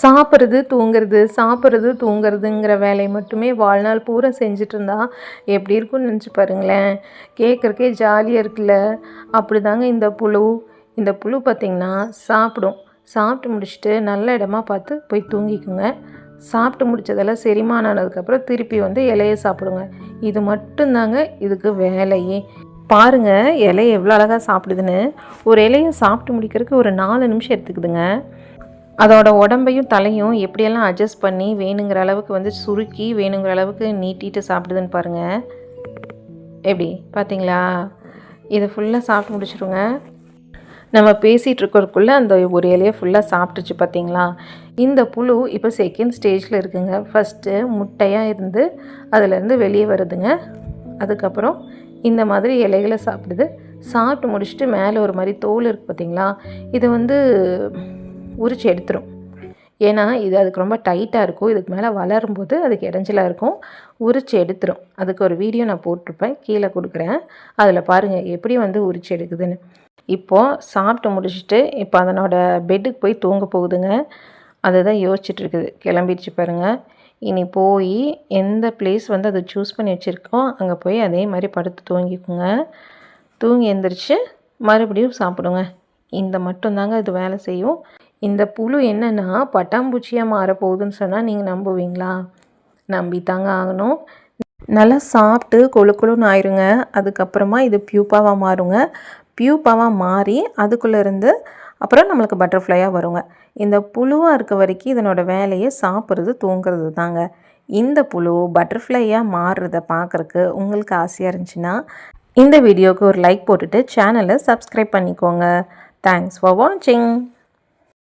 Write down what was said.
சாப்பிட்றது தூங்குறதுங்கிற வேலையை மட்டுமே வாழ்நாள் பூரா செஞ்சுட்டு இருந்தா எப்படி இருக்கும்னு நினச்சி பாருங்களேன். கேட்குறக்கே ஜாலியாக இருக்குல்ல. அப்படி தாங்க இந்த புழு பார்த்திங்கன்னா சாப்பிட்டு முடிச்சுட்டு நல்ல இடமா பார்த்து போய் தூங்கிக்குங்க. சாப்பிட்டு முடித்ததெல்லாம் செரிமானம் ஆனதுக்கப்புறம் திருப்பி வந்து இலையை சாப்பிடுங்க. இது மட்டும்தாங்க இதுக்கு வேலையே. பாருங்கள் இலையை எவ்வளோ அழகாக சாப்பிடுதுன்னு. ஒரு இலையை சாப்பிட்டு முடிக்கிறதுக்கு ஒரு 4 நிமிஷம் எடுத்துக்குதுங்க. அதோட உடம்பையும் தலையும் எப்படியெல்லாம் அட்ஜஸ்ட் பண்ணி வேணுங்கிற அளவுக்கு வந்து சுருக்கி வேணுங்கிற அளவுக்கு நீட்டிட்டு சாப்பிடுதுன்னு பாருங்கள். எப்படி பார்த்தீங்களா? இதை ஃபுல்லாக சாப்பிட்டு முடிச்சிருங்க. நம்ம பேசிகிட்டு இருக்கிறதுக்குள்ளே அந்த ஒரு இலையை ஃபுல்லாக சாப்பிட்டுச்சு பார்த்தீங்களா? இந்த புழு இப்போ செகண்ட் ஸ்டேஜில் இருக்குங்க. ஃபஸ்ட்டு முட்டையாக இருந்து அதிலேருந்து வெளியே வருதுங்க. அதுக்கப்புறம் இந்த மாதிரி இலைகளை சாப்பிடுது. சாப்பிட்டு முடிச்சுட்டு மேலே ஒரு மாதிரி தோல் இருக்குது பார்த்தீங்களா? இதை வந்து உரித்து எடுத்துரும். ஏன்னா இது அதுக்கு ரொம்ப டைட்டாக இருக்கும். இதுக்கு மேலே வளரும்போது அதுக்கு இடைஞ்சலாக இருக்கும். உரித்து எடுத்துரும். அதுக்கு ஒரு வீடியோ நான் போட்டிருப்பேன், கீழே கொடுக்குறேன். அதில் பாருங்கள் எப்படி வந்து உரித்து எடுக்குதுன்னு. இப்போது சாப்பிட்டு முடிச்சுட்டு இப்போ அதனோட பெட்டுக்கு போய் தூங்க போகுதுங்க. அதை தான் யோசிச்சுட்ருக்குது. கிளம்பிடுச்சு பாருங்கள். இனி போய் எந்த பிளேஸ் வந்து அதை சூஸ் பண்ணி வச்சுருக்கோ அங்கே போய் அதே மாதிரி படுத்து தூங்கிக்குங்க. தூங்கி எழுந்திரிச்சு மறுபடியும் சாப்பிடுங்க. இந்த மட்டும்தாங்க இது வேலை செய்யும். இந்த புழு என்னென்னா பட்டாம்பூச்சியாக மாறப்போகுதுன்னு சொன்னால் நீங்கள் நம்புவீங்களா? நம்பித்தாங்க ஆகணும். நல்லா சாப்பிட்டு கொழுன்னு ஆயிருங்க. அதுக்கப்புறமா இது பியூப்பாவாக மாறுங்க. பியூப்பாவாக மாறி அதுக்குள்ளே இருந்து அப்புறம் நம்மளுக்கு பட்டர்ஃப்ளையாக வருங்க. இந்த புழுவாக இருக்க வரைக்கும் இதனோட வேலையை சாப்பிட்றது தூங்குறது தாங்க. இந்த புழு பட்டர்ஃப்ளையாக மாறுறத பார்க்குறக்கு உங்களுக்கு ஆசையாக இருந்துச்சுன்னா இந்த வீடியோவுக்கு ஒரு லைக் போட்டுட்டு சேனலை சப்ஸ்கிரைப் பண்ணிக்கோங்க. தேங்க்ஸ் ஃபார் வாட்சிங்.